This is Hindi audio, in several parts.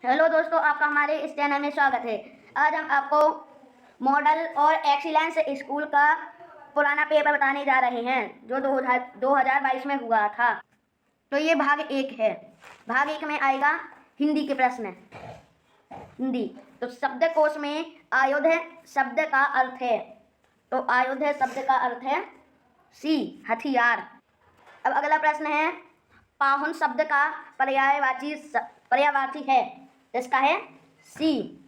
हेलो दोस्तों, आपका हमारे इस चैनल में स्वागत है। आज हम आपको मॉडल और एक्सीलेंस स्कूल का पुराना पेपर बताने जा रहे हैं जो 2022 में हुआ था। तो ये भाग 1 है। भाग 1 में आएगा हिंदी के प्रश्न। हिंदी तो शब्दकोश में आयुध शब्द का अर्थ है। तो आयुध शब्द का अर्थ है सी हथियार। अब अगला प्रश्न है पाहुन शब्द का पर्यायवाची है। इसका है सी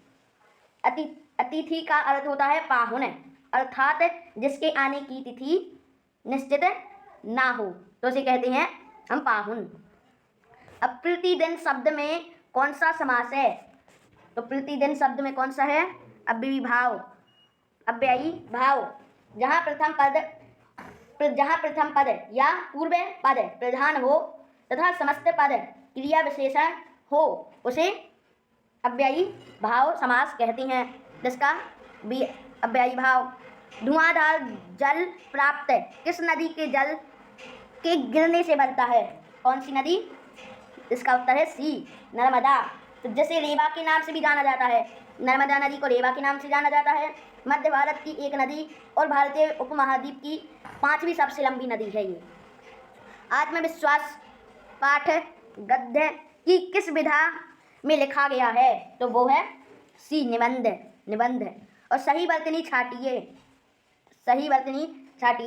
अतिथि का अर्थ होता है पाहुन, अर्थात जिसके आने की तिथि निश्चित ना हो तो उसे कहते हैं हम पाहुन। अब प्रतिदिन शब्द में कौन सा समास है? तो प्रतिदिन शब्द में कौन सा है? अव्ययी भाव। जहाँ प्रथम पद या पूर्व पद प्रधान हो तथा समस्त पद क्रिया विशेषण हो उसे अव्ययी भाव समास कहते हैं। जिसका भी अव्ययी भाव। धुआंधार जल प्राप्त किस नदी के जल के गिरने से बनता है? कौन सी नदी? इसका उत्तर है सी नर्मदा। तो जैसे रेवा के नाम से भी जाना जाता है, नर्मदा नदी को रेवा के नाम से जाना जाता है। मध्य भारत की एक नदी और भारतीय उपमहाद्वीप की 5वीं सबसे लंबी नदी है ये। आत्मविश्वास पाठ गद्य की किस विधा में लिखा गया है? तो वो है सी निबंध। और सही वर्तनी छाटिए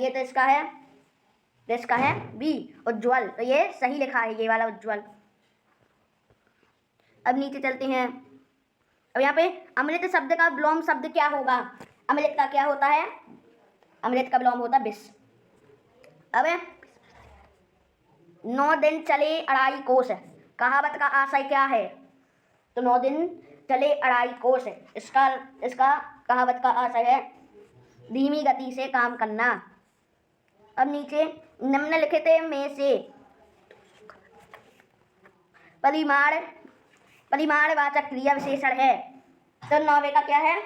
तो इसका है बी उज्ज्वल। तो ये सही लिखा है, ये वाला उज्ज्वल। अब नीचे चलते हैं। अब यहाँ पे अमृत शब्द का विलोम शब्द क्या होगा? अमृत का क्या होता है? अमृत का विलोम होता है विष। अब 9 दिन चले अढ़ाई कोस, कहावत का आशय क्या है? तो 9 दिन चले अढ़ाई कोस, इसका कहावत का आशय है धीमी गति से काम करना। अब नीचे निम्नलिखित में से परिमाणवाचक क्रिया विशेषण है। तो 9वें का क्या है?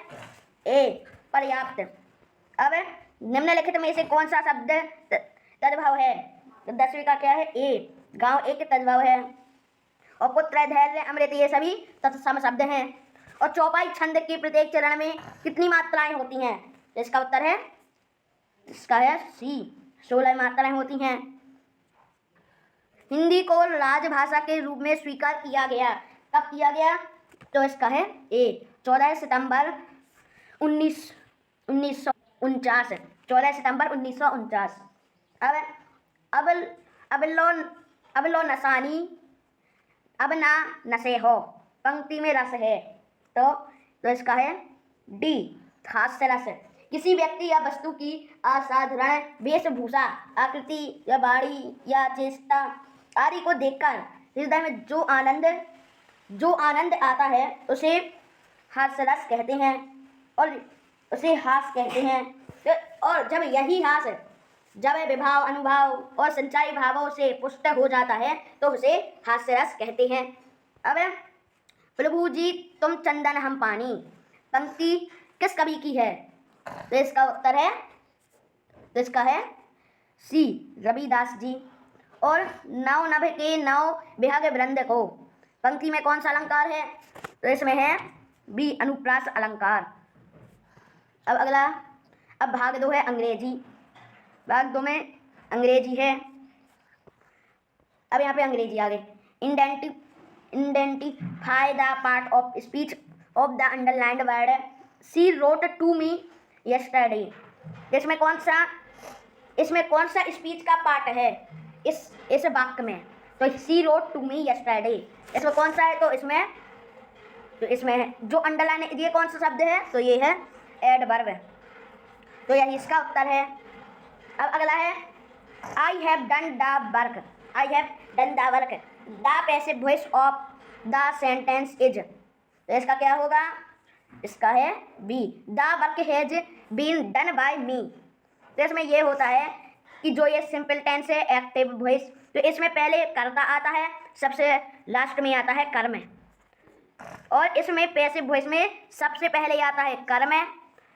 ए पर्याप्त। अब निम्नलिखित में से कौन सा शब्द तद्भव है? तो 10वें का क्या है? ए गांव एक तद्भव है। और पुत्र धैर्य अमृत ये सभी तत्सम शब्द हैं। और चौपाई छंद के प्रत्येक चरण में कितनी मात्राएं होती हैं? तो इसका उत्तर है सी 16 मात्राएं होती हैं। हिंदी को राजभाषा के रूप में स्वीकार किया गया, कब किया गया? तो इसका है ए 14 सितंबर 1949। 14 सितंबर 1949। अब लो नसानी अब ना नशे हो, पंक्ति में रस है। तो इसका है डी हास्य रस। किसी व्यक्ति या वस्तु की असाधारण वेशभूषा, आकृति या वाणी या चेष्टा आदि को देखकर हृदय में जो आनंद आता है उसे हास्य रस कहते हैं और उसे हास कहते हैं। और जब यही हास जब विभाव अनुभाव और संचारी भावों से पुष्ट हो जाता है तो उसे हास्य रस कहते हैं। अब प्रभु जी तुम चंदन हम पानी, पंक्ति किस कवि की है? तो इसका उत्तर है सी रविदास जी। और नौ नभ के 9 विहग वृंद को, पंक्ति में कौन सा अलंकार है? तो इसमें है बी अनुप्रास अलंकार। अब भाग 2 है अंग्रेजी। भाग 2 में अंग्रेजी है। अब यहाँ पे अंग्रेजी आ गई। Identify the part of speech of the underlined word she wrote to me yesterday। इसमें कौन सा स्पीच का पार्ट है इस वाक्य में? तो she wrote to me yesterday इसमें कौन सा है? तो इसमें जो अंडरलाइन ये कौन सा शब्द है? तो ये है एडवर्ब। तो यही इसका उत्तर है। अब अगला है I have done the work। The passive voice of the sentence is. तो इसका क्या होगा? इसका है be the work has been done by me. तो इसमें ये होता है कि जो ये सिंपल टेंस है एक्टिव वॉइस, तो इसमें पहले कर्ता आता है, सबसे लास्ट में आता है कर्म। और इसमें पैसिव वॉइस में सबसे पहले आता है कर्म,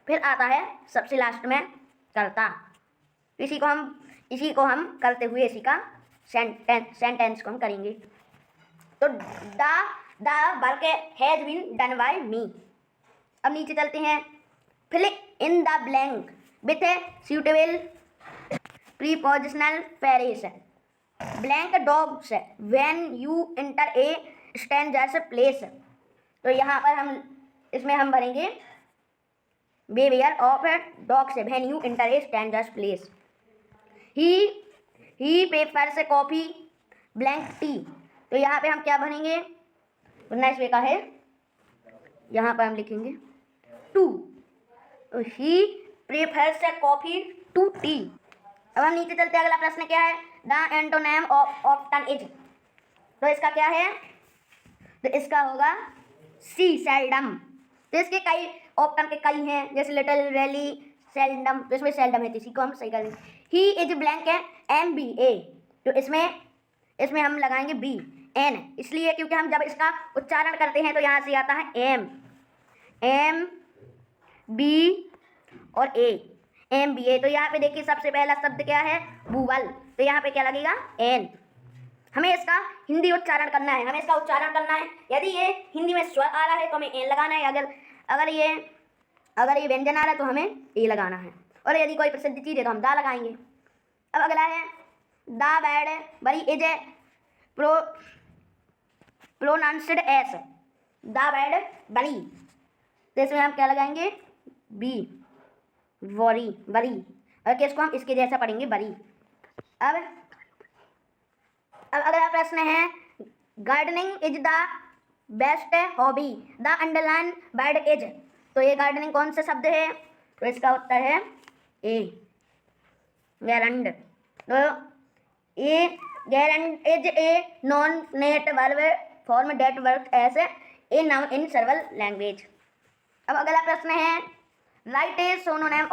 फिर आता है सबसे लास्ट में कर्ता। इसी को हम करते हुए इसी का सेंटेंस को हम करेंगे। तो the work has been done by me. अब नीचे चलते हैं। Fill in the blank with a suitable prepositional phrase. Blank dogs when you enter a stranger's place. तो यहाँ पर इसमें हम भरेंगे behaviour of dogs when you enter a stranger's place. He prefers coffee blank tea. तो यहाँ पे हम क्या भरेंगे, नेक्स्ट वे का है, यहाँ पर हम लिखेंगे टू। तो he prefers coffee to tea. अब हम नीचे चलते हैं। अगला प्रश्न क्या है, the antonym of often is. तो इसका क्या है, तो इसका होगा सी सेल्डम। तो इसके कई ऑप्शन के कई हैं, जैसे लिटिल, रेली, सेल्डम। तो इसमें सेल्डम है, तो इसी को हम सही कर देंगे। ही इज ब्लैंक है MBA। तो इसमें हम लगाएंगे BN, इसलिए क्योंकि हम जब इसका उच्चारण करते हैं तो यहाँ से आता है M B और A, MBA। तो यहाँ पे देखिए सबसे पहला शब्द क्या है, बूबल। तो यहाँ पे क्या लगेगा, N। हमें इसका हिंदी उच्चारण करना है, हमें इसका उच्चारण करना है। यदि ये हिंदी में स्वर आ रहा है तो हमें एन लगाना है, अगर ये व्यंजन आ रहा है तो हमें ए लगाना है, और यदि कोई प्रसिद्ध चीज़ है तो हम दा लगाएंगे। अब अगला है द बैड बरी is a pronounced S, the bad बरी। तो इसमें हम क्या लगाएंगे, बी, वरी, बरी। और किसको हम इसके जैसा पढ़ेंगे, बरी। अब अगला प्रश्न है, gardening is the best hobby, the underline word is. तो ये गार्डनिंग कौन सा शब्द है, तो इसका उत्तर है ए, गैरंड। तो ये gerund is a non finite verb form that work as a noun in several language. अब अगला प्रश्न है, write a synonym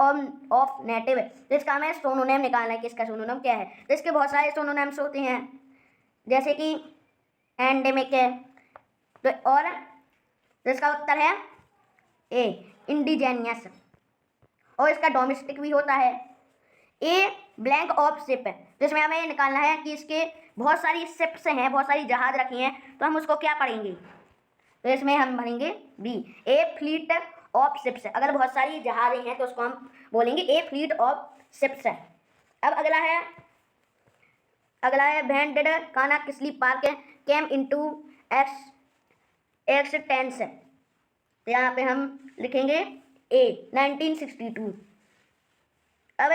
of native. तो इसका हमें सोनोनेम निकालना है कि इसका सोनोनेम क्या है। तो इसके बहुत सारे सोनोनेम्स होते हैं, जैसे कि एंडेमिक है, तो और तो इसका उत्तर है ए, इंडिजेनियस। और इसका डोमेस्टिक भी होता है। ए ब्लैंक ऑफ शिप, तो इसमें हमें निकालना है कि इसके बहुत सारी शिप्स हैं, बहुत सारी जहाज रखी हैं, तो हम उसको क्या पढ़ेंगे। तो इसमें हम भरेंगे B, a fleet of ships. अगर बहुत सारी जहाज़ें हैं तो उसको हम बोलेंगे ए फ्लीट ऑफ शिप्स। अब अगला है when did Kanha Kisli park came into expanse. तो यहाँ पे हम लिखेंगे ए, 1962। अब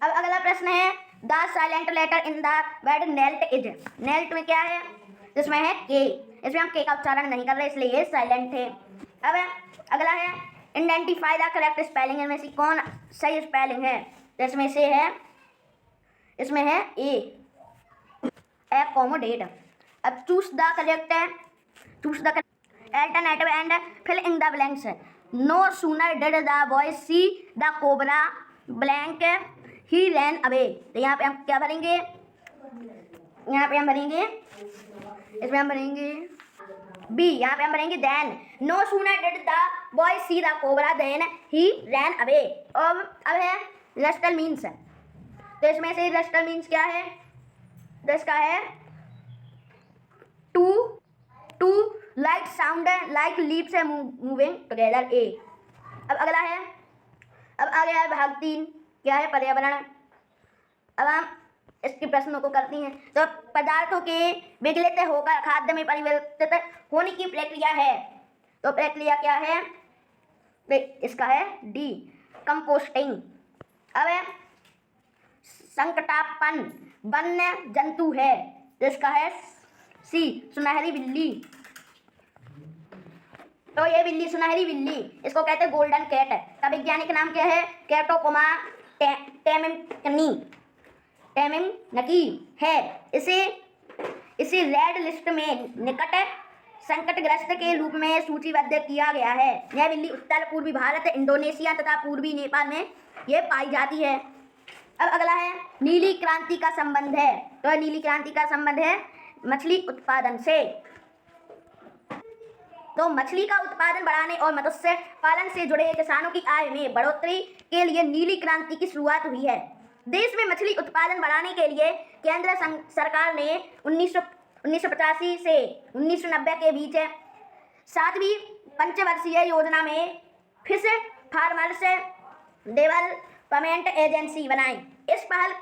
अगला प्रश्न है, the silent letter in the word knelt is. Knelt में क्या है, इसमें है के। इसमें हम के का उच्चारण नहीं कर रहे, इसलिए ये साइलेंट है। अब अगला है, आइडेंटिफाई द करेक्ट स्पेलिंग। इनमें से कौन सही स्पेलिंग है, तो इसमें है ए, एकोमोडेट। अब choose the alternative and fill in the blanks. No sooner did the boy see the cobra blank he ran away. तो यहाँ पे हम क्या भरेंगे, इसमें हम भरेंगे बी। यहाँ पे हम भरेंगे than no sooner did the boy see the cobra than he ran away. अब है रस्टल मीन्स। तो इसमें से रस्टल मीन्स क्या है, तो इसका है to like sound like leaps है मूविंग टुगेदर ए। अब अगला है, अब आ गया है भाग 3, क्या है, पर्यावरण। अब हम इसके प्रश्नों को करती हैं। तो पदार्थों के विघटित होकर खाद्य में परिवर्तित होने की प्रक्रिया है, तो प्रक्रिया क्या है, इसका है डी, कंपोस्टिंग। अब संकटापन वन्य जंतु है, तो इसका है सी, सुनहरी बिल्ली। तो ये बिल्ली सुनहरी बिल्ली, इसको कहते हैं गोल्डन कैट। का वैज्ञानिक नाम क्या है, कैटोपोमा टेमिनकी है। इसे रेड लिस्ट में निकट संकटग्रस्त के रूप में सूचीबद्ध किया गया है। यह बिल्ली उत्तर पूर्वी भारत, इंडोनेशिया तथा पूर्वी नेपाल में ये पाई जाती है। अब अगला है, नीली क्रांति का संबंध है। तो नीली क्रांति का संबंध है मछली उत्पादन से। तो मछली का उत्पादन बढ़ाने और मत्स्य पालन से जुड़े किसानों की आय में बढ़ोतरी के लिए नीली क्रांति की शुरुआत हुई है। देश में मछली उत्पादन बढ़ाने के लिए केंद्र सरकार ने 1985 से 1990 के बीच 7वीं पंचवर्षीय योजना में फिश फार्मर्स डेवलपमेंट एजेंसी बनाई। इस पहल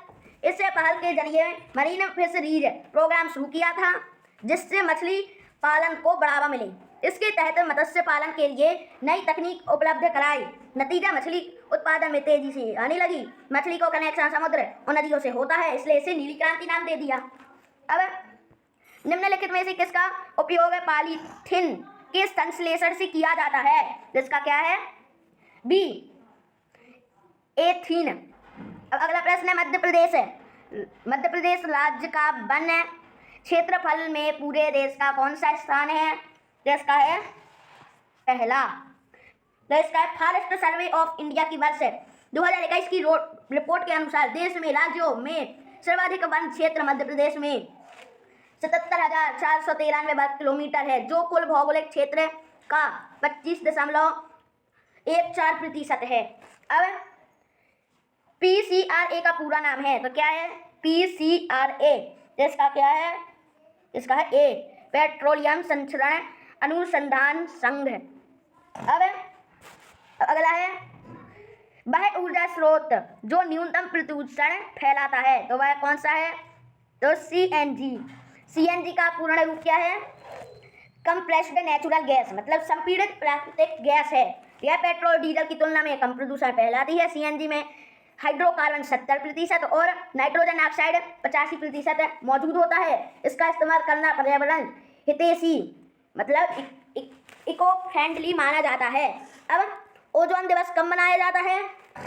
के जरिए मरीन फिशरीज प्रोग्राम शुरू किया था, जिससे मछली पालन को बढ़ावा मिले। इसके तहत मत्स्य पालन के लिए नई तकनीक उपलब्ध कराई। नतीजा मछली उत्पादन में तेजी से आने लगी। मछली को कनेक्शन समुद्र और नदियों से होता है, इसलिए इसे नीली क्रांति नाम दे दिया। अब निम्नलिखित में से किसका उपयोग पॉलीथीन के संश्लेषण से किया जाता है? जिसका क्या है? बी एथीन। अब अगला प्रश्न है मध्य प्रदेश राज्य का वन क्षेत्रफल में पूरे देश का कौन सा स्थान है? जिसका है पहला। तो इसका है फॉरेस्ट सर्वे ऑफ इंडिया की वर्ष 2021 की रिपोर्ट के अनुसार देश में राज्यों में सर्वाधिक वन क्षेत्र मध्य प्रदेश में 77,493 वर्ग किलोमीटर है, जो कुल भौगोलिक क्षेत्र का 25.14% है। अब PCRA का पूरा नाम है, तो क्या है? PCRA। इसका क्या है? इसका है ए पेट्रोलियम संरक्षण अनुसंधान संघ। अब अगला है वह ऊर्जा स्रोत जो न्यूनतम प्रदूषण फैलाता है, तो वह कौन सा है? तो CNG का पूर्ण रूप क्या है? कंप्रेस्ड नेचुरल गैस, मतलब संपीड़ित प्राकृतिक गैस है। यह पेट्रोल डीजल की तुलना में कम प्रदूषण फैलाती है। CNG में हाइड्रोकार्बन 70% और नाइट्रोजन ऑक्साइड 85% मौजूद होता है। इसका इस्तेमाल करना पर्यावरण हितैषी, मतलब इको फ्रेंडली माना जाता है। अब ओजोन दिवस कब मनाया जाता है?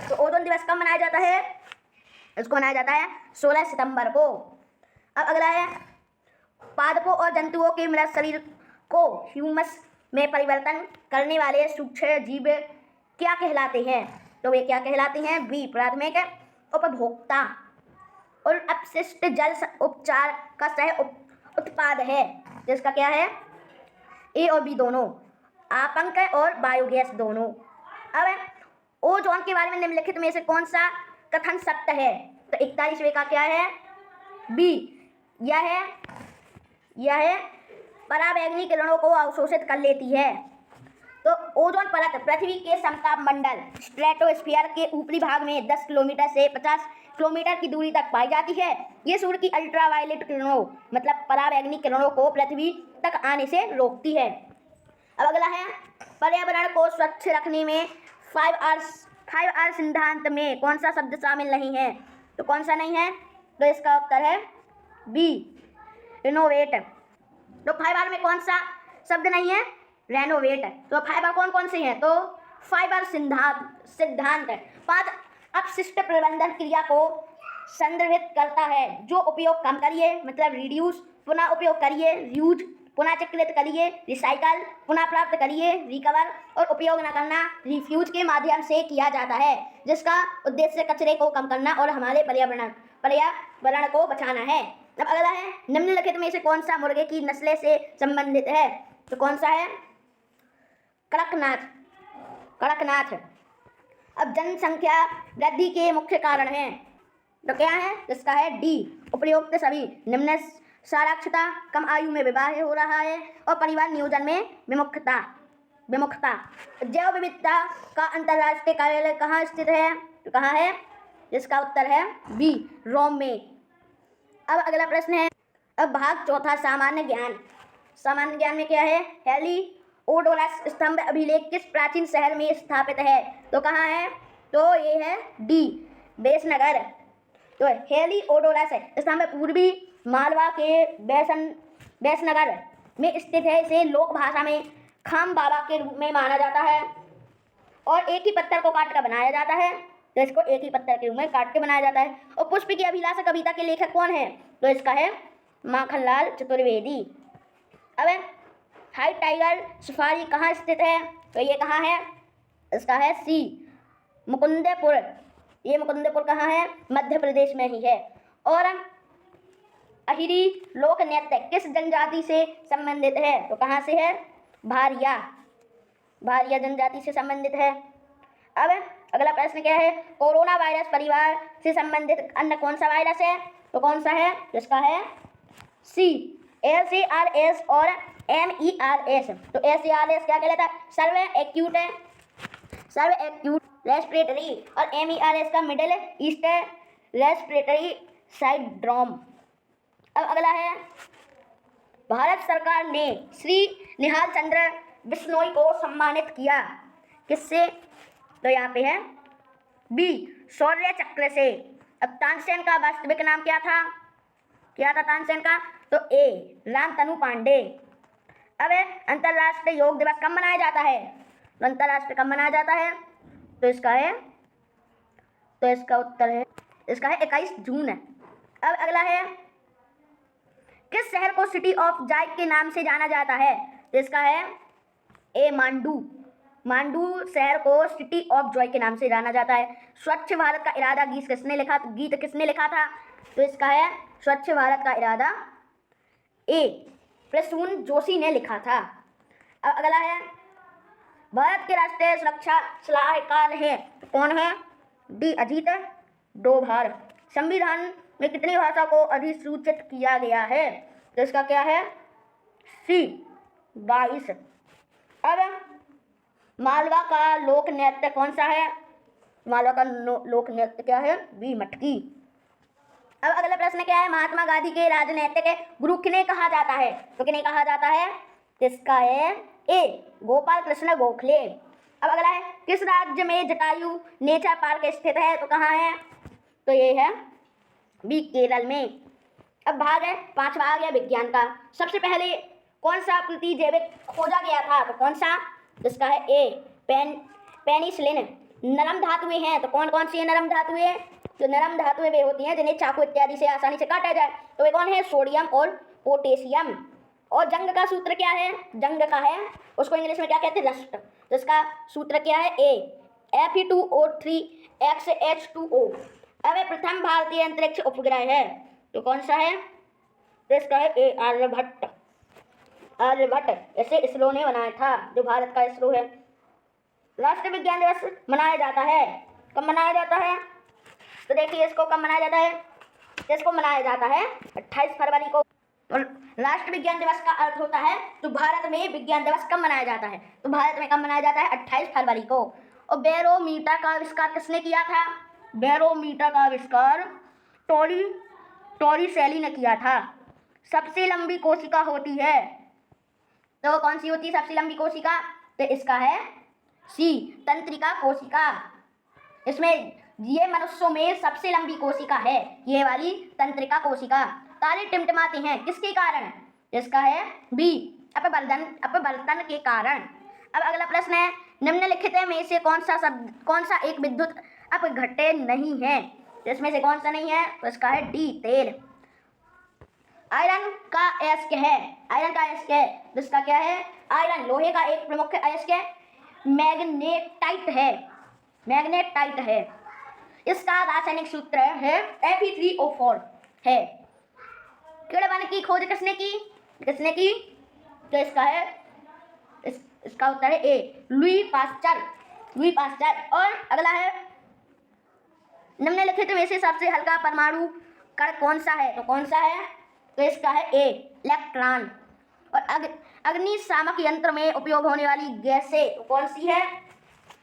तो ओजोन दिवस कब मनाया जाता है? इसको मनाया जाता है 16 सितंबर को। अब अगला है पादपों और जंतुओं के मृत शरीर को ह्यूमस में परिवर्तन करने वाले सूक्ष्म जीव क्या कहलाते हैं? तो वे क्या कहलाते हैं? बी प्राथमिक उपभोक्ता और अपशिष्ट जल उपचार का सह उत्पाद है, जिसका क्या है? ए और बी दोनों, आपंक और बायोगैस दोनों। अब ओजोन के बारे में निम्नलिखित में से कौन सा कथन सत्य है? तो 41वें का क्या है? बी। यह पराबैंगनी किरणों को अवशोषित कर लेती है। तो ओजोन परत पृथ्वी के समताप मंडल स्ट्रेटोस्फीयर के ऊपरी भाग में 10 किलोमीटर से 50 किलोमीटर की दूरी तक पाई जाती है। ये सूर्य की अल्ट्रावायलेट किरणों, मतलब पराबैंगनी किरणों को पृथ्वी तक आने से रोकती है। अब अगला है पर्यावरण को स्वच्छ रखने में 5R सिद्धांत में कौन सा शब्द शामिल नहीं है? तो कौन सा नहीं है? तो इसका उत्तर है बी रिनोवेट। तो 5R में कौन सा शब्द नहीं है? रेनोवेट। तो 5R कौन कौन से हैं? तो 5R सिद्धांत 5 अपशिष्ट प्रबंधन क्रिया को संदर्भित करता है, जो उपयोग कम करिए, मतलब रिड्यूस, पुनः उपयोग करिए, रीयूज, पुनः चक्रित करिए, रिसाइकल, पुनः प्राप्त करिए, रिकवर और उपयोग न करना, रिफ्यूज के माध्यम से किया जाता है, जिसका उद्देश्य कचरे को कम करना और हमारे पर्यावरण को बचाना है। अब अगला है निम्नलिखित में से कौन सा मुर्गे की नस्ल से संबंधित है? तो कौन सा है? कड़कनाथ। अब जनसंख्या वृद्धि के मुख्य कारण हैं, तो क्या है? इसका है डी उपयुक्त सभी निम्न साक्षरता, कम आयु में विवाह हो रहा है और परिवार नियोजन में विमुखता। जैव विविधता का अंतर्राष्ट्रीय कार्यालय कहाँ स्थित है? तो कहाँ है? इसका उत्तर है बी रोम में। अब अगला प्रश्न है अब भाग चौथा सामान्य ज्ञान में क्या है? हेलिओडोरस स्तंभ अभिलेख किस प्राचीन शहर में स्थापित है? तो कहाँ है? तो ये है डी बेसनगर। तो हेलिओडोरस स्तंभ पूर्वी मालवा के बेसनगर में स्थित है। इसे लोक भाषा में खाम बाबा के रूप में माना जाता है और एक ही पत्थर को काट कर बनाया जाता है। तो इसको एक ही पत्थर के रूप में काट के बनाया जाता है। और पुष्प की अभिलाषा कविता के लेखक कौन है? तो इसका है माखनलाल चतुर्वेदी। अब हाई टाइगर सफारी कहाँ स्थित है? तो ये कहाँ है? इसका है सी मुकुंदपुर। ये मुकुंदपुर कहाँ है? मध्य प्रदेश में ही है। और अहिरी लोक नृत्य किस जनजाति से संबंधित है? तो कहाँ से है? भारिया जनजाति से संबंधित है। अब अगला प्रश्न क्या है? कोरोना वायरस परिवार से संबंधित अन्य कौन सा वायरस है? तो कौन सा है? जिसका है सी SARS और MERS। तो SARS क्या कहलाता है? सर्वे एक्यूट है, सर्वे एक्यूट रेस्पिरेटरी, और MERS का मिडिल ईस्ट रेस्पिरेटरी सिंड्रोम। अब अगला है, भारत सरकार ने श्री निहाल चंद्र बिश्नोई को सम्मानित किया किससे? तो यहाँ पे है बी शौर्य चक्र से। अब तानसेन का वास्तविक नाम क्या था? क्या था तानसेन का? तो ए रामतनु पांडे। अब अंतर्राष्ट्रीय योग दिवस कब मनाया जाता है? तो अंतर्राष्ट्रीय कब मनाया जाता है? तो इसका उत्तर है, इसका है 21 जून। अब अगला है, किस शहर को सिटी ऑफ जॉय के नाम से जाना जाता है? तो इसका है ए मांडू। मांडू शहर को सिटी ऑफ जॉय के नाम से जाना जाता है। स्वच्छ भारत का इरादा गीत किसने लिखा था? तो इसका है स्वच्छ भारत का इरादा ए प्रसून जोशी ने लिखा था। अब अगला है, भारत के राष्ट्रीय सुरक्षा सलाहकार है कौन है? डी अजीत डोभाल। संविधान में कितनी भाषा को अधिसूचित किया गया है? तो इसका क्या है? सी 22। अब मालवा का लोक नृत्य कौन सा है? मालवा का लोक नृत्य क्या है? बी मटकी। अब अगला प्रश्न क्या है, महात्मा गांधी के राजनीतिक गुरु किन्हें कहा जाता है? तो किन्हें कहा जाता है? इसका है ए गोपाल कृष्ण गोखले। अब अगला है, किस राज्य में जटायु नेचर पार्क स्थित है? तो कहाँ है? तो ये है बी केरल में। अब भाग है, पांचवा आ गया विज्ञान का। सबसे पहले कौन सा प्रतिजैविक खोजा गया था? तो कौन सा? इसका है ए पेनिसिलिन। नरम धातुएं हैं, तो कौन कौन सी है नरम धातुएं? जो नरम धातुएं वे होती हैं जिन्हें चाकू इत्यादि से आसानी से काटा जाए, तो वे कौन है? सोडियम और पोटेशियम। और जंग का सूत्र क्या है? जंग का है, उसको इंग्लिश में क्या कहते हैं? रस्ट। जिसका सूत्र क्या है? ए Fe2O3XH2O। अब प्रथम भारतीय अंतरिक्ष उपग्रह है, तो कौन सा है? तो इसका है ए आर्यभट्ट। इसे इसरो ने बनाया था, जो भारत का इसरो है। राष्ट्रीय विज्ञान दिवस मनाया जाता है, कब मनाया जाता है? तो देखिए इसको कब मनाया जाता है? इसको मनाया जाता है 28 फरवरी को। और राष्ट्रीय विज्ञान दिवस का अर्थ होता है, तो भारत में विज्ञान दिवस कब मनाया जाता है? तो भारत में कब मनाया जाता है? 28 फरवरी को। और बैरोमीटर का आविष्कार किसने किया था? बैरोमीटर का आविष्कार टॉरिसेली ने किया था। सबसे लंबी कोशिका होती है, तो कौन सी होती है सबसे लंबी कोशिका? तो इसका है सी तंत्रिका कोशिका। इसमें ये मनुष्यों में सबसे लंबी कोशिका है, ये वाली तंत्रिका कोशिका। तारे टिमटिमाते हैं किसके कारण? इसका है बी अपवर्तन के कारण। अब अगला प्रश्न है, निम्नलिखित में से कौन सा एक विद्युत अपघट्य नहीं है? इसमें से कौन सा नहीं है? तो इसका है डी तेल। आयरन का अयस्क है, जिसका क्या है? आयरन लोहे का एक प्रमुख अयस्क है, मैग्नेटाइट है। इसका रासायनिक सूत्र है Fe3O4 है। किण्वन की खोज किसने की? तो इसका है इसका उत्तर है ए लुई पास्चर। और अगला है, निम्नलिखित में से सबसे हल्का परमाणु कण कौन सा है? तो कौन सा है? तो इसका है ए इलेक्ट्रॉन। और अग्निशामक यंत्र में उपयोग होने वाली गैसें तो कौन सी है?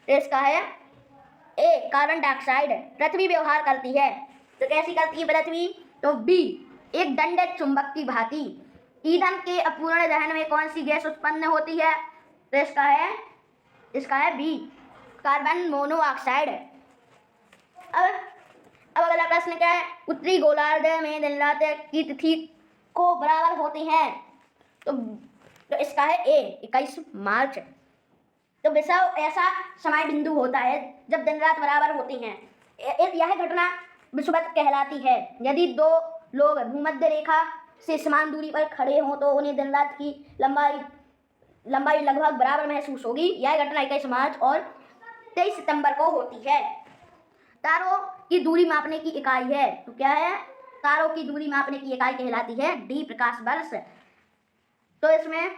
तो इसका है ए कार्बन डाइऑक्साइड। पृथ्वी व्यवहार करती है, तो कैसी करती है पृथ्वी? तो बी एक दंड चुंबक की भांति। ईंधन के अपूर्ण दहन में कौन सी गैस उत्पन्न होती है? तो इसका है बी कार्बन मोनोऑक्साइड। अब अगला प्रश्न क्या है, उत्तरी गोलार्ध में दिन रात की तिथि को बराबर होती हैं? तो इसका है ए 21 मार्च। तो विषव ऐसा समय बिंदु होता है जब दिन रात बराबर होती हैं। यह घटना विषुवत कहलाती है। यदि दो लोग भूमध्य रेखा से समान दूरी पर खड़े हों तो उन्हें दिन रात की लंबाई लगभग बराबर महसूस होगी। यह घटना 21 मार्च और 23 सितंबर को होती है। तारों की दूरी मापने की इकाई है, तो क्या है? तारों की दूरी मापने की इकाई कहलाती है डी प्रकाश वर्ष। तो इसमें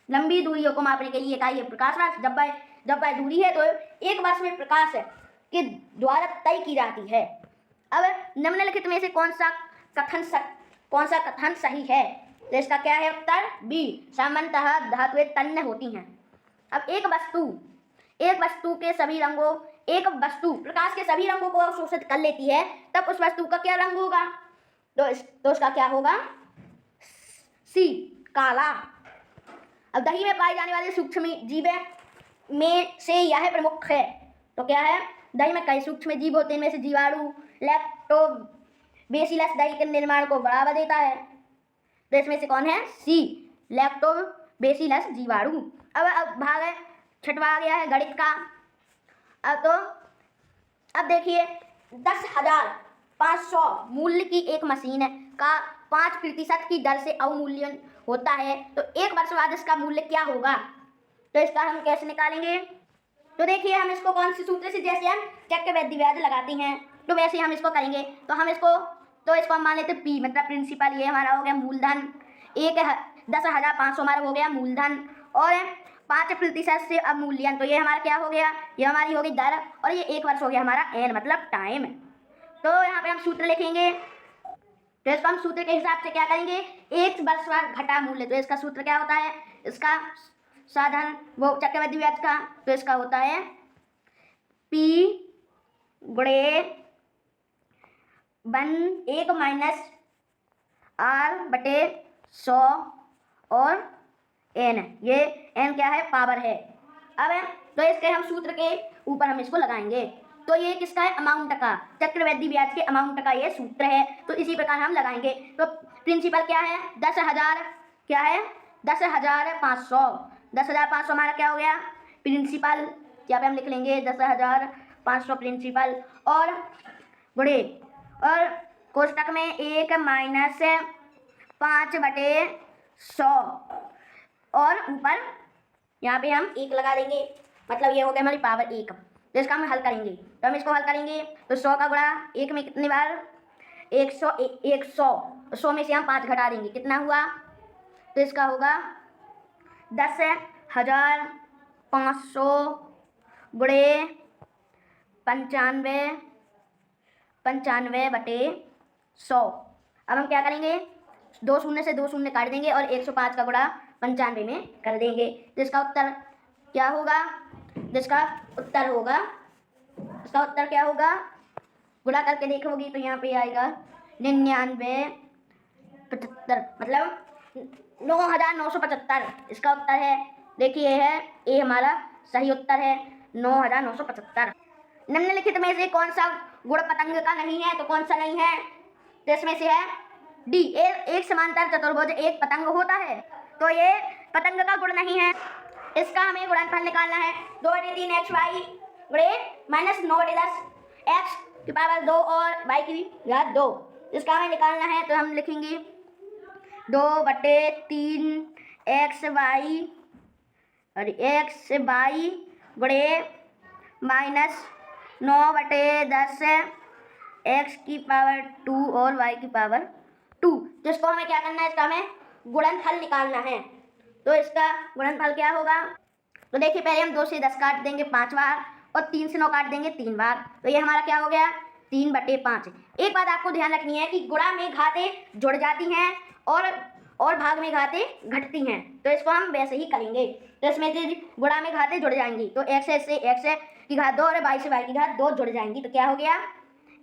लंबी दूरियों को मापने के लिए इकाई है प्रकाश वर्ष। जब वह दूरी है तो एक वर्ष में प्रकाश के द्वारा तय की जाती है। अब निम्नलिखित में से कौन सा कथन सही है? तो इसका क्या है उत्तर बी, सामान्यतः धातुएं तन्य होती हैं। अब एक वस्तु के सभी रंगों, एक वस्तु प्रकाश के सभी रंगों को अवशोषित कर लेती है, तब उस वस्तु का क्या रंग होगा? तो उसका क्या होगा? सी, काला। अब दही में पाए जाने वाले सूक्ष्म जीव में से यह प्रमुख है। तो क्या है? दही में कई सूक्ष्म जीव होते हैं, इनमें से जीवाणु लैक्टोबैसिलस दही के निर्माण को बढ़ावा देता है। तो इसमें से कौन है? सी, लैक्टोबैसिलस जीवाणु। अब भाग छठवा आ गया है गणित का। अब देखिए 10,500 मूल्य की एक मशीन का 5% की दर से अवमूल्यन होता है, तो एक वर्ष बाद इसका मूल्य क्या होगा? तो इसका हम कैसे निकालेंगे? तो देखिए हम इसको कौन से सूत्र से, जैसे हम चक्रवृद्धि ब्याज लगाते हैं तो वैसे हम इसको करेंगे। तो इसको हम मान लेते हैं पी, मतलब प्रिंसिपल, ये हमारा हो गया मूलधन। 10,500 हमारा हो गया मूलधन, और 5% से अवमूल्यन, तो ये हमारा क्या हो गया? ये हमारी होगी दर, और ये एक वर्ष हो गया हमारा एन, मतलब टाइम। तो यहाँ पे हम सूत्र लिखेंगे। तो इसको हम सूत्र के हिसाब से क्या करेंगे? एक वर्ष बाद घटा मूल्य। तो इसका सूत्र क्या होता है? इसका साधन वो चक्रवृद्धि ब्याज का, तो इसका होता है पी गुणे 1 माइनस आर बटे 100 और एन, ये एन क्या है? पावर है। अब तो इसके हम सूत्र के ऊपर हम इसको लगाएंगे। तो ये किसका है? अमाउंट का, चक्रवृद्धि ब्याज के अमाउंट का ये सूत्र है। तो इसी प्रकार हम लगाएंगे। तो प्रिंसिपल क्या है? 10,000, क्या है? 10,500। 10,500 हमारा क्या हो गया? प्रिंसिपल, यहाँ पे हम लिख लेंगे 10,500 प्रिंसिपल, और गुणे, और कोष्टक में 1 माइनस 5/100, और ऊपर यहाँ पे हम 1 लगा देंगे, मतलब ये हो गया हमारी पावर 1। तो इसका हम हल करेंगे। तो हम इसको हल करेंगे तो 100 का गुणा 1 में कितनी बार? 100। 100 में से हम 5 घटा देंगे, कितना हुआ? तो इसका होगा 10,500 गुणे 95/100। अब हम क्या करेंगे? 2 शून्य से 2 शून्य काट देंगे और 105 का गुणा 95 में कर देंगे। तो इसका उत्तर क्या होगा? इसका उत्तर क्या होगा? गुणा करके देखोगी तो यहाँ पे आएगा 9975, मतलब 9,975 इसका उत्तर है। देखिए है ये हमारा सही उत्तर है, 9,975। निम्नलिखित में से कौन सा गुण पतंग का नहीं है? तो कौन सा नहीं है? तो इसमें से है डी, एक समांतर चतुर्भुज एक पतंग होता है, तो ये पतंग का गुण नहीं है। इसका हमें गुणनफल निकालना है। 2/3xy गुणे माइनस 9/10 x की पावर 2 और y की घात 2, इसका हमें निकालना है। तो हम लिखेंगे 2/3xy और xy गुणे माइनस 9/10 x की पावर 2 और y की पावर 2। तो इसको हमें क्या करना है? इसका हमें गुणनफल निकालना है। तो इसका गुणनफल क्या होगा? तो देखिए पहले हम 2 से 10 काट देंगे 5 बार, और 3 से 9 काट देंगे 3 बार। तो ये हमारा क्या हो गया? 3/5। एक बात आपको ध्यान रखनी है कि गुणा में घातें जुड़ जाती हैं और भाग में घातें घटती हैं, तो इसको हम वैसे ही करेंगे। तो इसमें से गुणा में घातें जुड़ जाएंगी, तो x से x की घात 2 और y से y की घात 2 जुड़ जाएंगी। तो क्या हो गया?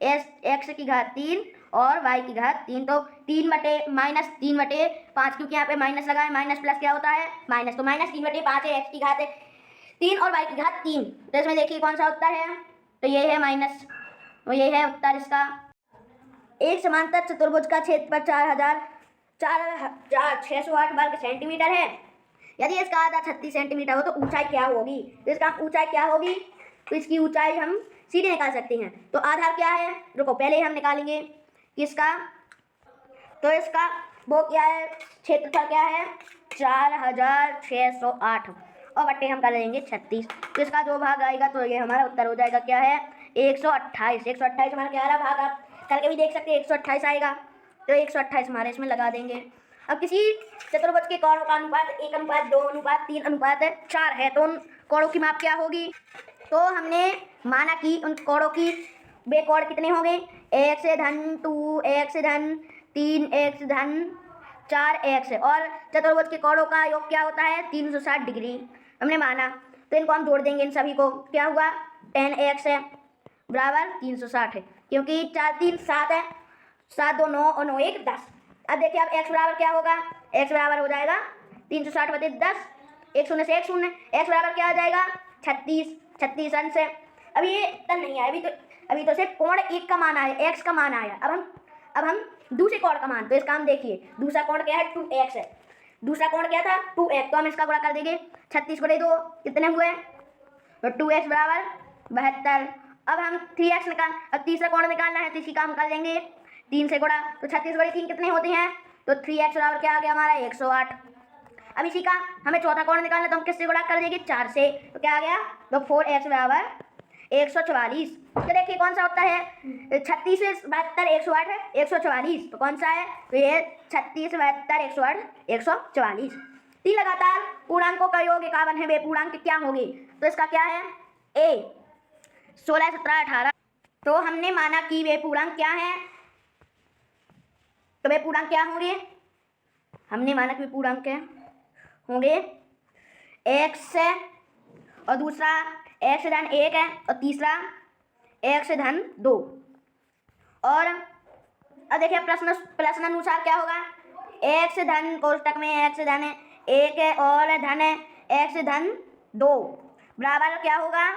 x की घात 3 और y की घात 3। तो 3/5, क्योंकि यहाँ पे माइनस लगा है, माइनस प्लस क्या होता है? माइनस। तो माइनस 3/5 है, x की घात 3 और y की घात 3। तो इसमें देखिए कौन सा उत्तर है? तो ये है माइनस, तो ये है उत्तर इसका। एक समांतर चतुर्भुज का क्षेत्रफल 4,608 वर्ग सेंटीमीटर है। यदि इसका आधा 36 सेंटीमीटर हो तो ऊंचाई क्या होगी? तो इसका ऊंचाई क्या होगी? तो इसकी ऊंचाई हम सीधे निकाल सकते हैं। तो आधार क्या है? रुको पहले हम निकालेंगे किसका। तो इसका वो क्या है? क्षेत्रफल क्या है? 4,608 और बट्टे हम कर लेंगे 36। तो इसका जो भाग आएगा तो ये हमारा उत्तर हो जाएगा क्या है? 128। 128 हमारा क्या आ रहा भाग? आप करके भी देख सकते हैं, 128 आएगा। तो 128 हमारे इसमें लगा देंगे। अब किसी चतुर्भुज के कोणों का अनुपात 1:2:3:4 है, तो उन कोणों की माप क्या होगी? तो हमने माना कि उन कोणों की वे कोण कितने होंगे? 1 से धन 2, 1 से धन 3, 1 से धन 4x और चतुर्भुज के कोणों का योग क्या होता है 360 डिग्री हमने माना। तो इनको हम जोड़ देंगे, इन सभी को क्या हुआ 10x है बराबर 360 है, क्योंकि 4 3 7 है, 7 2 9 और 9 1 10। अब देखिए अब x बराबर क्या होगा, x बराबर हो जाएगा 360 बटे 10, एक शून्य से एक शून्य, x बराबर क्या आ जाएगा 36, 36 अंश है। अभी ये तन नहीं आया, अभी तो सिर्फ कोण एक का मान आया, x का मान आया। अब हम दूसरे कोण का मान, तो इसका हम देखिए दूसरा कोण क्या है 2x है, दूसरा कोण क्या था 2x, तो हम इसका गुणा कर देंगे 36 बटे 2 कितने हुए, तो 2x बराबर 72। अब हम 3x अब तीसरा कोण निकालना है, तो इसी का हम कर लेंगे 3 से गुणा, तो 36 बटे 3 कितने होते हैं, तो 3x बराबर क्या आ गया हमारा 108। अब इसी का हमें चौथा कोण निकालना, तो हम किससे गुणा कर देंगे 4 से, तो क्या आ गया, तो 4x बराबर 144। तो देखिए कौन सा उत्तर है 36 से 72 108 है 144, तो कौन सा है, तो ये 36 72 108 144। 3 लगातार पूर्णांकों का योग 51 है, वे पूर्णांक क्या होंगे, तो इसका क्या है ए 16 17 18। तो हमने माना कि वे पूर्णांक क्या है, तो वे पूर्णांक क्या होंगे, हमने माना कि वे पूर्णांक क्या होंगे x और दूसरा x धन 1 है और तीसरा x धन 2। और अब देखिए प्रश्न अनुसार क्या होगा, x धन कोष्टक में x धन 1 है और धन x धन 2 बराबर क्या होगा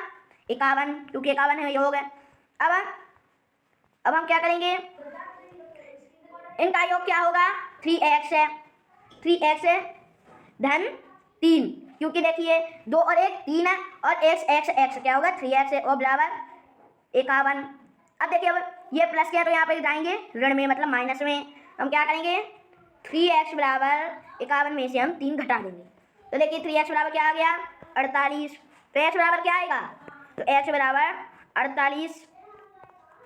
51, क्योंकि 51 है योग है। अब हम क्या करेंगे, इनका योग क्या होगा 3x है, 3x है धन 3, क्योंकि देखिए 2 और 1 3 है और x क्या होगा 3x है और बराबर 51। अब देखिए अब ये प्लस क्या है, तो यहाँ पे जाएंगे ऋण में मतलब माइनस में, हम क्या करेंगे 3x बराबर 51 में से हम 3 घटा देंगे, तो देखिए 3x बराबर क्या आ गया 48। तो x बराबर क्या आएगा, तो x बराबर 48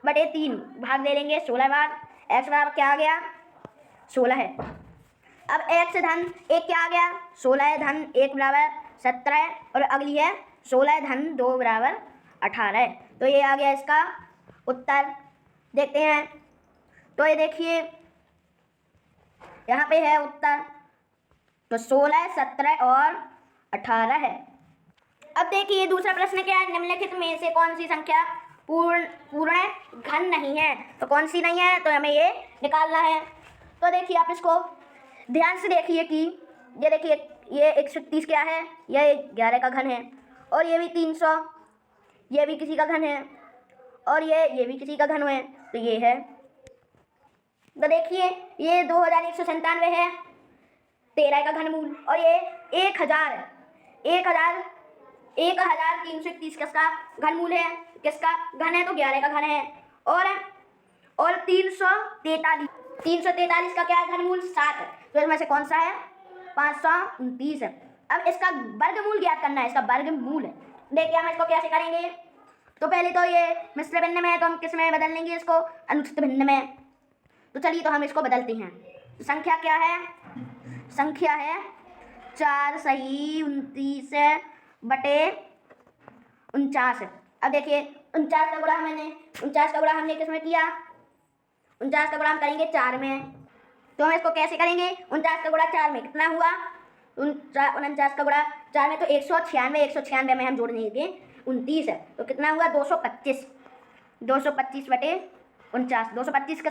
बटे 3 भाग दे देंगे 16 बार, x बराबर क्या आ गया 16 है। अब x धन 1 क्या आ गया 16 है धन 1 बराबर 17 है और अगली है 16 धन 2 बराबर 18 है। तो ये आ गया इसका उत्तर, देखते हैं। तो ये देखिए यहाँ पे है उत्तर, तो 16 17 और 18 है। अब देखिए दूसरा प्रश्न क्या है, निम्नलिखित में से कौन सी संख्या पूर्ण घन नहीं है, तो कौन सी नहीं है, तो हमें ये निकालना है। तो देखिए आप इसको ध्यान से देखिए कि ये देखिए ये 130 क्या है, ये 11 का घन है और ये भी 300, ये भी किसी का घन है और ये भी किसी का घन है, तो ये है। तो देखिए ये 2197 है 13 का घनमूल और ये 1331 किसका घनमूल है, किसका घन है, तो 11 का घन है। और 343 का क्या है घनमूल 7 है, तो इसमें से कौन सा है 529 है। अब इसका वर्गमूल ज्ञात करना है, इसका वर्गमूल है। देखिए हम इसको कैसे करेंगे, तो पहले तो ये मिश्र भिन्न में है, तो हम किस में बदल लेंगे इसको अनुचित भिन्न में। तो चलिए तो हम इसको बदलते हैं। तो संख्या क्या है, संख्या है 4 सही 29 बटे 49। अब देखिए 49 का गुणा हमने किस में किया, 49 का गुणा हम करेंगे 4 में, तो हम इसको कैसे करेंगे 49 का गुणा 4 में कितना हुआ 49 का गुणा 4 में, तो 196 में हम जोड़ देंगे 29 है, तो कितना हुआ 225 बटे 49। 225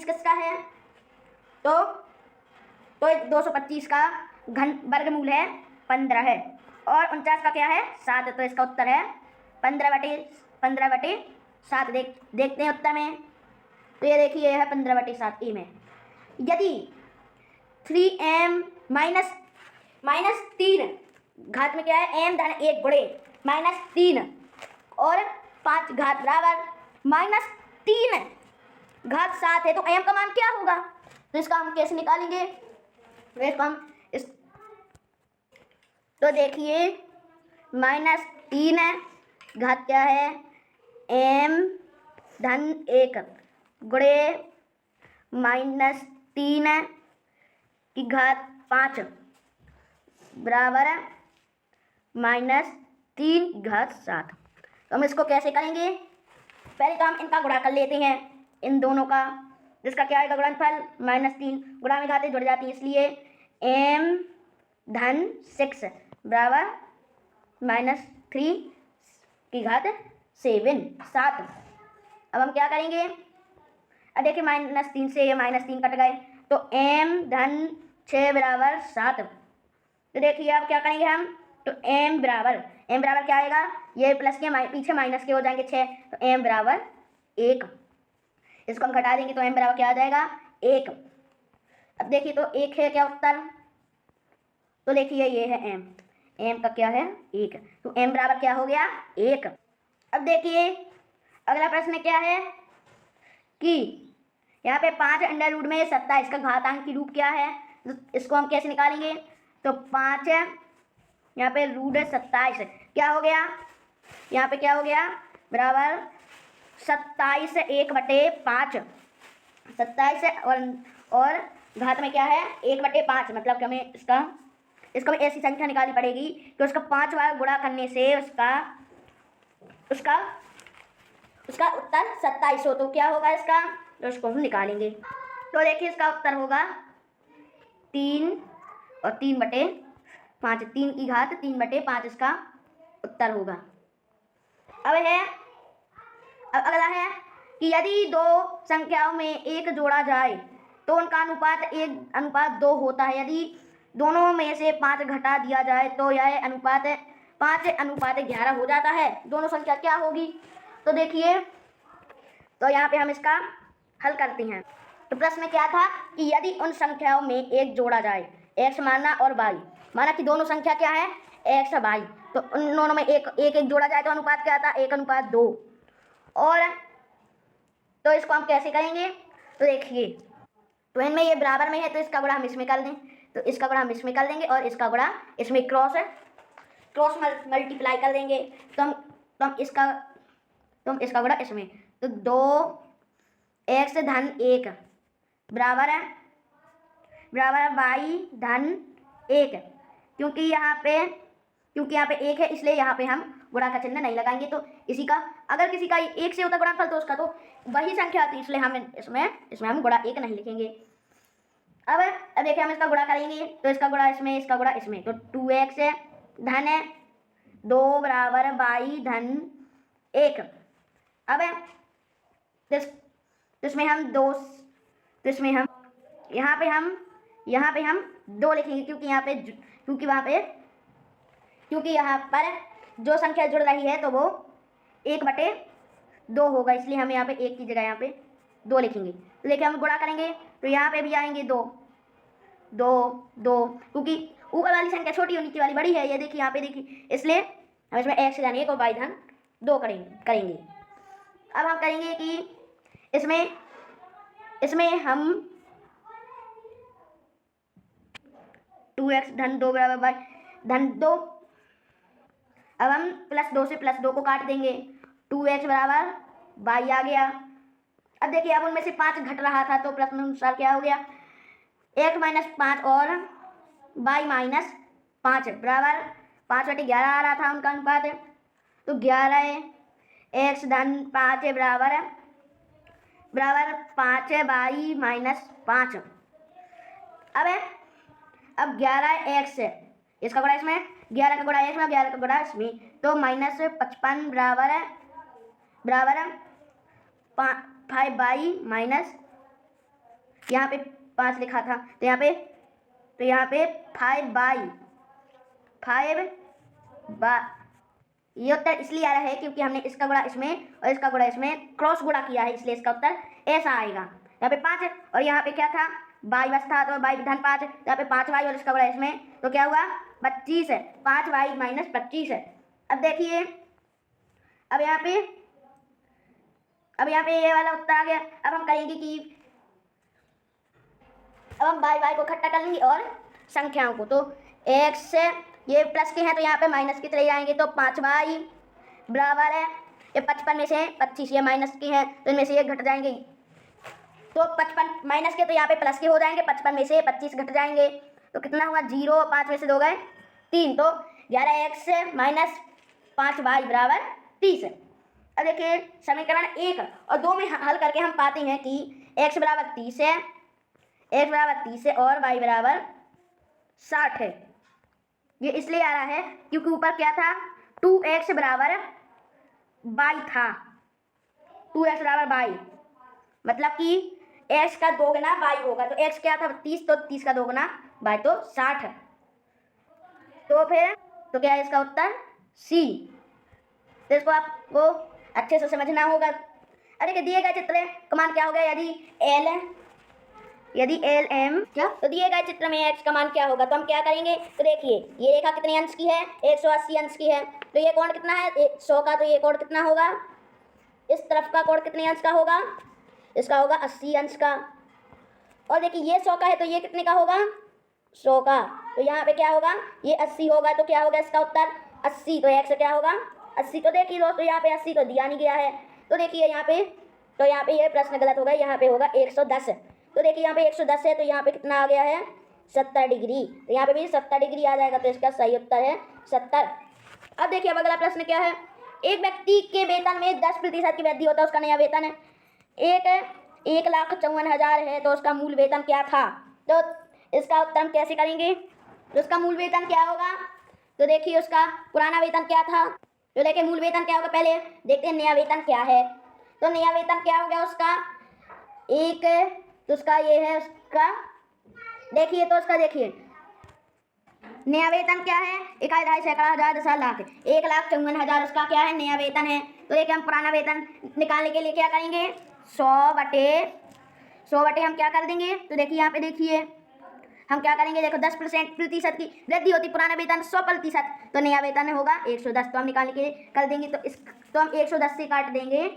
किसका है, तो 225 का घन वर्गमूल है 15 है और 49 का क्या है 7, तो इसका उत्तर है 15 बटे 7। देखते हैं उत्तर में, तो ये देखिए है 15 बटे 7 ए में। यदि 3m माइनस 3 घात में क्या है m धन 1 गुणे -3 और 5 घात बराबर -3 घात 7 है, तो m का मान क्या होगा, तो इसका हम कैसे निकालेंगे, तो देखिए -3 घात क्या है m धन 1 गुणे -3 की घात 5 बराबर -3 घात 7। तो हम इसको कैसे करेंगे, पहले तो हम इनका गुणा कर लेते हैं इन दोनों का, जिसका क्या आएगा गुणनफल -3, गुणा में घातें जुड़ जाती हैं, इसलिए m-6 बराबर -3 की घात 7। अब हम क्या करेंगे, अब देखिए -3 से ये -3 कट गए तो m-6 बराबर 7। तो देखिए अब क्या करेंगे हम, तो m बराबर क्या आएगा, ये प्लस के पीछे माइनस के हो जाएंगे 6, तो m बराबर 1। इसको हम घटा देंगे तो m बराबर क्या आ जाएगा 1। अब देखिए तो 1 है क्या उत्तर, तो देखिए ये है m का क्या है 1, तो m बराबर क्या हो गया 1। अब देखिए अगला प्रश्न क्या है कि यहाँ पे 5 अंडर रूट में 27 का घातांक की रूप क्या है, तो इसको हम कैसे निकालेंगे, तो 5 यहाँ पे रूट 27 क्या हो गया, यहाँ पे क्या हो गया बराबर 27 1/5, 27 और घात में क्या है 1/5, मतलब कि हमें इसको हमें ऐसी संख्या निकालनी पड़ेगी कि उसका 5 बार गुणा करने से उसका उत्तर 27 हो, तो क्या होगा इसका, तो उसको हम निकालेंगे। तो देखिए इसका उत्तर होगा 3 और 3/5, 3 की घात 3/5 इसका उत्तर होगा। अब अगला है कि यदि दो संख्याओं में एक जोड़ा जाए तो उनका अनुपात 1:2 होता है। यदि दोनों में से 5 घटा दिया जाए तो यह अनुपात 5:11 हो जाता है। दोनों संख्या क्या होगी, तो देखिए तो यहाँ पे हम इसका हल करते हैं। तो प्रश्न में क्या था कि यदि उन संख्याओं में एक जोड़ा जाए, x माना और y माना कि दोनों संख्या क्या है x और y, तो उन दोनों में एक जोड़ा जाए तो अनुपात क्या आता है 1:2। और तो इसको हम कैसे करेंगे, तो देखिए तो इनमें ये बराबर में है तो इसका गुणा हम इसमें कर दें, तो इसका गुणा हम इसमें कर देंगे और इसका गुणा इसमें क्रॉस मल्टीप्लाई कर देंगे, तो हम इसका गुणा इसमें, तो 2x धन 1 बराबर है y धन 1। क्योंकि यहाँ पे 1 है इसलिए यहाँ पे हम गुणा का चिन्ह नहीं लगाएंगे। तो इसी का अगर किसी का 1 से होता गुणनफल तो उसका तो वही संख्या आती, इसलिए हम इसमें हम गुणा 1 नहीं लिखेंगे। अब देखिए हम इसका गुणा करेंगे तो इसका गुणा इसमें, इसका गुणा इसमें, तो 2x धन 2 बराबर y धन 1। अब इसमें हम 2, तो इसमें हम यहाँ पे हम 2 लिखेंगे क्योंकि यहाँ पर जो संख्या जुड़ रही है तो वो 1/2 होगा, इसलिए हम यहाँ पे 1 की जगह यहाँ पे 2 लिखेंगे। तो देखिए हम गुणा करेंगे तो यहाँ पे भी आएंगे 2 क्योंकि ऊपर वाली संख्या छोटी और नीचे वाली बड़ी है, ये देखिए यहाँ पे देखिए, इसलिए हम इसमें x धन 1 और y धन 2 करेंगे। अब हम करेंगे कि इसमें हम 2x धन 2 बराबर y धन 2, अब हम +2 से +2 को काट देंगे, 2x बराबर y आ गया। अब देखिए अब उनमें से 5 घट रहा था तो प्रश्न अनुसार क्या हो गया 1 - 5 और y - 5 बराबर 5/11 आ रहा था उनका अनुपात, तो 11x धन 5 बराबर 5y - 5। अब 11x इसका गुणा इसमें, 11 का गुणा इसमें, 11 का गुणा इसमें, तो -55 बराबर 5y यहाँ पे 5 लिखा था तो यहाँ पे 5y ये उत्तर इसलिए आ रहा है क्योंकि हमने इसका गुणा इसमें और इसका गुणा इसमें क्रॉस गुणा किया है, इसलिए इसका उत्तर ऐसा आएगा। यहाँ पे 5 और यहाँ पे क्या था y बस था तो y धन 5, यहाँ पे 5y और इसका गुणा इसमें, तो क्या हुआ 25 है, 5y - 25 है। अब देखिए अब यहाँ पे ये वाला उत्तर आ गया। अब हम कहेंगे कि अब हम y को इकट्ठा कर लेंगे और संख्याओं को, तो x से ये प्लस के हैं तो यहाँ पे माइनस की चले जाएंगे, तो 5y बराबर है ये 55 में से 25 ये माइनस के हैं तो इनमें से ये घट जाएंगे, तो 55 माइनस के तो यहाँ पे प्लस के हो जाएंगे, 55 में से 25 घट जाएंगे तो कितना हुआ 0, 5 में से 2 गए 3, तो 11x - 5y बराबर 30। अब देखिए समीकरण 1 और 2 में हल करके हम पाते हैं कि x बराबर 30 है, x बराबर 30 है और y बराबर 60 है। ये इसलिए आ रहा है क्योंकि ऊपर क्या था, 2x बराबर y था, 2x बराबर y, मतलब कि x का 2 गुना y होगा। तो x क्या था 30, तो 30 का 2 गुना y तो 60। तो फिर तो क्या है इसका उत्तर C। तो इसको आपको अच्छे से समझना होगा। अरे दिए गए चित्र का मान क्या होगा, यदि एल एम क्या, तो दिए गए चित्र में x का मान क्या होगा। तो हम क्या करेंगे, तो देखिए ये रेखा कितने अंश की है, 180 अंश की है। तो ये कोण कितना है 100 का, तो ये कोण कितना होगा, इस तरफ का कोण कितने अंश का होगा, इसका होगा 80 अंश का। और देखिए ये 100 का है तो ये कितने का होगा, 100 का। तो यहाँ पे क्या होगा, ये 80 होगा, तो क्या होगा इसका उत्तर 80। तो x क्या होगा 80। तो देखिए दोस्तों यहाँ पे 80 तो दिया नहीं गया है, तो देखिए यहाँ पे, तो यहाँ पे ये प्रश्न गलत होगा, यहाँ पे होगा 110। तो देखिए यहाँ पे 110 है, तो यहाँ पे कितना आ गया है 70 डिग्री। तो यहाँ पे भी 70 डिग्री आ जाएगा, तो इसका सही उत्तर है 70। अब देखिए अब अगला प्रश्न क्या है, एक व्यक्ति के वेतन में 10% की वृद्धि होता है, उसका नया वेतन है 1,54,000 है, तो उसका मूल वेतन क्या था। तो इसका उत्तर हम कैसे करेंगे, तो उसका मूल वेतन क्या होगा, तो देखिए उसका पुराना वेतन क्या था। तो देखिए मूल वेतन क्या होगा, पहले देखते हैं नया वेतन क्या है। तो नया वेतन क्या हो गया उसका एक, तो उसका ये है उसका, देखिए तो उसका देखिए नया वेतन क्या है, 1,000 सैकड़ा हज़ार 10 लाख, 1,54,000 उसका क्या है नया वेतन है। तो देखिए हम पुराना वेतन निकालने के लिए क्या करेंगे, 100 बटे हम क्या कर देंगे, तो देखिए यहाँ पे देखिए हम क्या करेंगे, देखो 10% की वृद्धि होती, पुराना वेतन 100%, तो नया वेतन होगा 110। तो हम निकालने के लिए कर देंगे, तो तो हम 110 से काट देंगे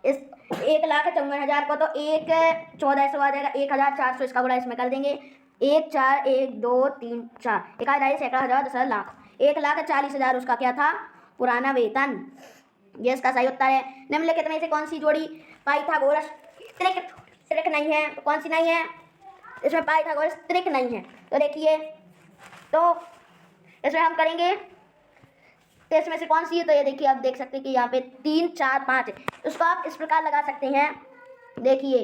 इस 1,54,000 को, तो 1,1400 आ जाएगा, 1,400 इसका गुणा इसमें कर देंगे, 1 4 1 2 3 4, 1,000 सैकड़ा हज़ार 10 लाख, 1,40,000 उसका क्या था पुराना वेतन। ये इसका सही उत्तर है। निम्नलिखित में से कौन सी जोड़ी पाइथागोरस त्रिक नहीं है, तो कौन सी नहीं है, इसमें पाइथागोरस त्रिक नहीं है। तो देखिए तो इसमें हम करेंगे, तो इसमें से कौन सी है, तो ये देखिए आप देख सकते हैं कि यहाँ पे 3 4 5 है, उसको आप इस प्रकार लगा सकते हैं। देखिए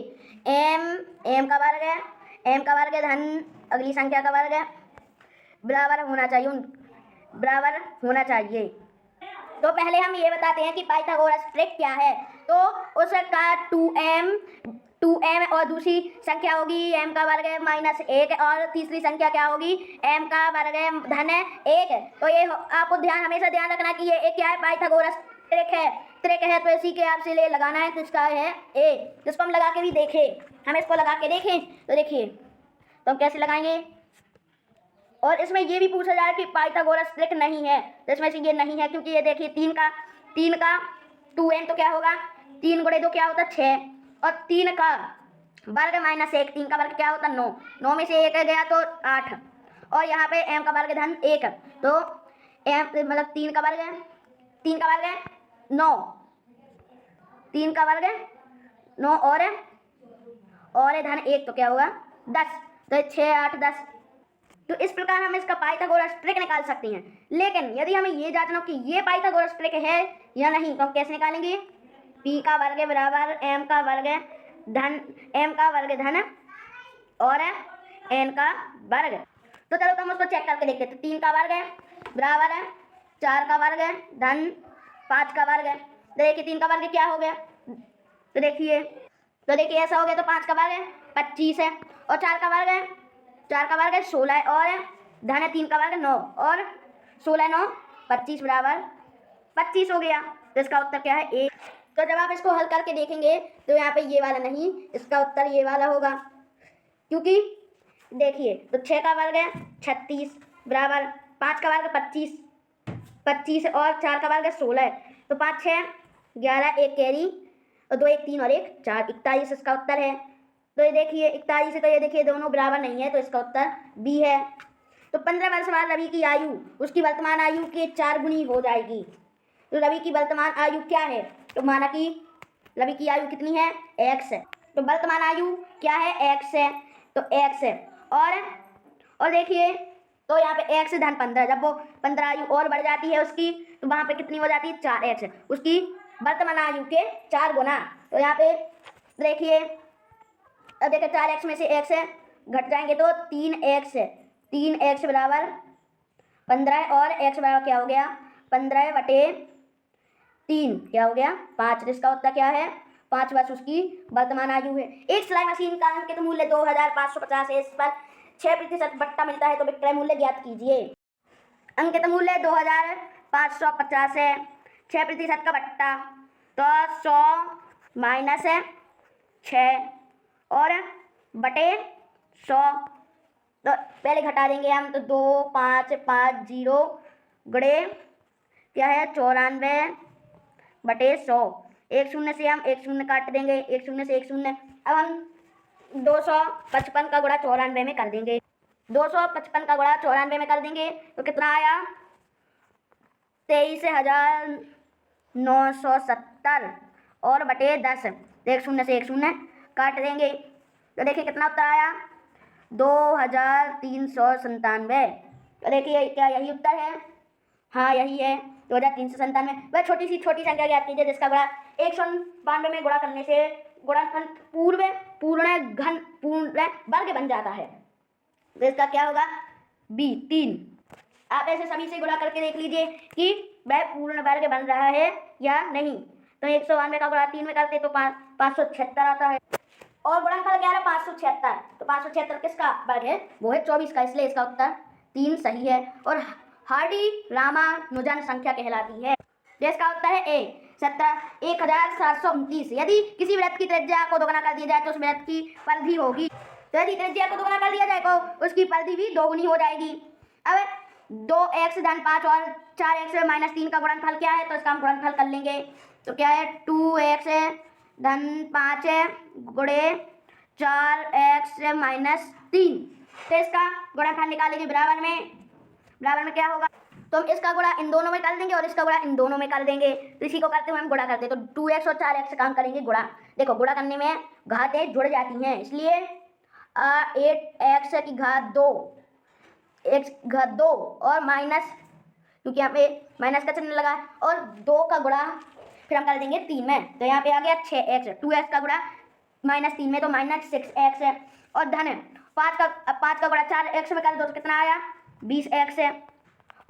एम का वर्ग है, एम का वर्ग है धन अगली संख्या का वर्ग है, बराबर होना चाहिए। तो पहले हम ये बताते हैं कि पाइथागोरस ट्रिक क्या है। तो उसका 2m और दूसरी संख्या होगी m का वर्ग -1 और तीसरी संख्या क्या होगी m का वर्ग धन 1। तो ये आपको हमेशा ध्यान रखना कि ये एक क्या है, पाइथागोरस ट्रिक है। तो इसी के आपसे ले लगाना है, तो इसका है a। जिसको हम लगा के भी देखें, हम इसको लगा के देखें, तो देखिए तो हम कैसे लगाएंगे। और इसमें ये भी पूछा जाए कि पाइथागोरस ट्रिक नहीं है, तो इसमें से ये नहीं है, क्योंकि ये देखिए 3 का 2n तो क्या होगा 3 गुणे 2 क्या होता 6, और 3 का वर्ग -1, 3 का वर्ग क्या होता 9, 9 में से 1 गया तो 8, और यहाँ पे m का वर्ग धन 1, तो m मतलब 3 का वर्ग 9, 3 का वर्ग 9 और धन 1 तो क्या होगा 10, तो 6 8 10। तो इस प्रकार हम इसका पाइथागोरस ट्रिक निकाल सकते हैं। लेकिन यदि हमें ये जांचना हो कि ये पाइथागोरस ट्रिक है या नहीं, तो हम कैसे निकालेंगे, p का वर्ग बराबर m का वर्ग धन और n का वर्ग। तो चलो तो हम उसको चेक करके देखते हैं। तो 3 का वर्ग बराबर 4 का वर्ग धन 5 का वर्ग। तो देखिए 3 का वर्ग क्या हो गया, तो देखिए ऐसा हो गया, तो 5 का वर्ग 25 है, और 4 का वर्ग 16 है, और धन 3 का वर्ग 9, और 16 9 25 बराबर 25 हो गया। तो इसका उत्तर क्या है ए। तो जब आप इसको हल करके देखेंगे तो यहाँ पे ये वाला नहीं, इसका उत्तर ये वाला होगा, क्योंकि देखिए तो 6 का वर्ग 36 बराबर 5 का वर्ग 25 और 4 का वर्ग 16 है, तो 5 6 11, 1 कैरी और 2 1 3 और 1 4, 41 इसका उत्तर है। तो ये देखिए 41 है, तो ये देखिए दोनों बराबर नहीं है, तो इसका उत्तर बी है। तो 15 वर्ष बाद रवि की आयु उसकी वर्तमान आयु के 4 गुनी हो जाएगी। तो रवि की वर्तमान आयु क्या है, तो माना कि रवि की आयु कितनी है x है, तो वर्तमान आयु क्या है x है, तो x है, और देखिए तो यहाँ पे x धन 15, जब वो 15 आयु और बढ़ जाती है उसकी, तो वहाँ पे कितनी हो जाती है 4x, उसकी वर्तमान आयु के 4 गुना। तो यहाँ पे देखिए अब देखिए 4x में से x घट जाएंगे तो 3x, 3x बराबर 15 और x बराबर क्या हो गया 15/3 क्या हो गया 5। इसका उत्तर क्या है 5 वर्ष उसकी वर्तमान आयु है। एक सिलाई मशीन का अंकित मूल्य 2550 है, इस पर 6% बट्टा मिलता है तो विक्रय मूल्य ज्ञात कीजिए। अंकित मूल्य 2550 है, 6% का बट्टा तो 100 माइनस 6 और बटे 100, तो पहले घटा देंगे हम तो 2550 गुणे क्या है 94/100। एक शून्य से हम एक शून्य काट देंगे, एक शून्य से एक शून्य। अब हम 255 का गुणा 94 में कर देंगे, 255 का गुणा 94 में कर देंगे तो कितना आया 23,970 और बटे 10। एक शून्य से एक शून्य काट देंगे तो देखिए कितना उत्तर आया 2397। तो देखिए क्या यही उत्तर है, हाँ यही है 2397। वह छोटी संख्या ज्ञात कीजिए जिसका गुणा 192 में गुणा करने से गुणनफल पूर्ण वर्ग बन जाता है। तो इसका क्या होगा B 3। आप ऐसे सभी से गुणा करके देख लीजिए कि वह पूर्ण वर्ग बन रहा है या नहीं। तो 192 का गुणा 3 में करते तो 576 आता है और गुणनफल क्या है 576। तो 576 किसका वर्ग है वो है 24 का, इसलिए इसका उत्तर 3 सही है और हार्डी रामानुजन संख्या कहलाती है। इसका उत्तर है A 1729। यदि किसी वृत्त की त्रिज्या को दोगुना कर दिया जाए तो उस वृत्त की परिधि होगी, तो यदि त्रिज्या को दोगुना कर दिया जाए तो उसकी परिधि भी दोगुनी हो जाएगी। अब 2x धन 5 और 4x माइनस 3 का गुणनफल क्या है तो इसका हम गुणनफल कर लेंगे। तो क्या है 2x धन 5 गुणे 4x माइनस 3। तो इसका गुणनफल निकालेंगे बराबर में क्या होगा तो हम इसका गुणा इन दोनों में कर देंगे और इसका गुणा इन दोनों में कर देंगे। तो इसी को करते हुए हम गुणा करते हैं तो 2x और 4x काम करेंगे गुणा। देखो गुणा करने में घातें जुड़ जाती हैं, इसलिए 8x की घात 2 x घात 2 और माइनस, क्योंकि यहाँ पे माइनस का चिन्ह लगा और 2 का गुणा फिर हम कर देंगे 3 में, तो यहाँ पे आ गया 6x। 2x का गुणा माइनस 3 में तो माइनस 6x है और धन 5 का गुणा 4x में कर दो तो कितना आया 20x है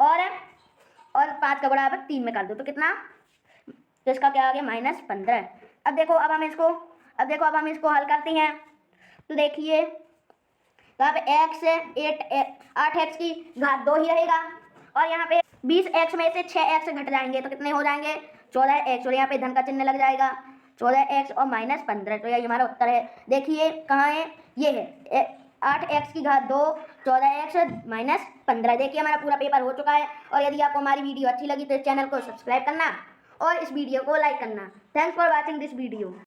और 5 का गुणा अब 3 में कर दो तो कितना, तो इसका क्या आ गया -15। अब देखो अब हम इसको हल करते हैं तो देखिए तो यहाँ पे x 8x की घात 2 ही रहेगा और यहाँ पे 20x में से 6x घट जाएंगे तो कितने हो जाएंगे 14x और यहाँ पे धन का चिन्ह लग जाएगा 14x और -15। तो यही हमारा उत्तर है। देखिए कहाँ है, ये है 8x की घात 2 14x -15। देखिए हमारा पूरा पेपर हो चुका है और यदि आपको हमारी वीडियो अच्छी लगी तो इस चैनल को सब्सक्राइब करना और इस वीडियो को लाइक करना। Thanks for watching this video.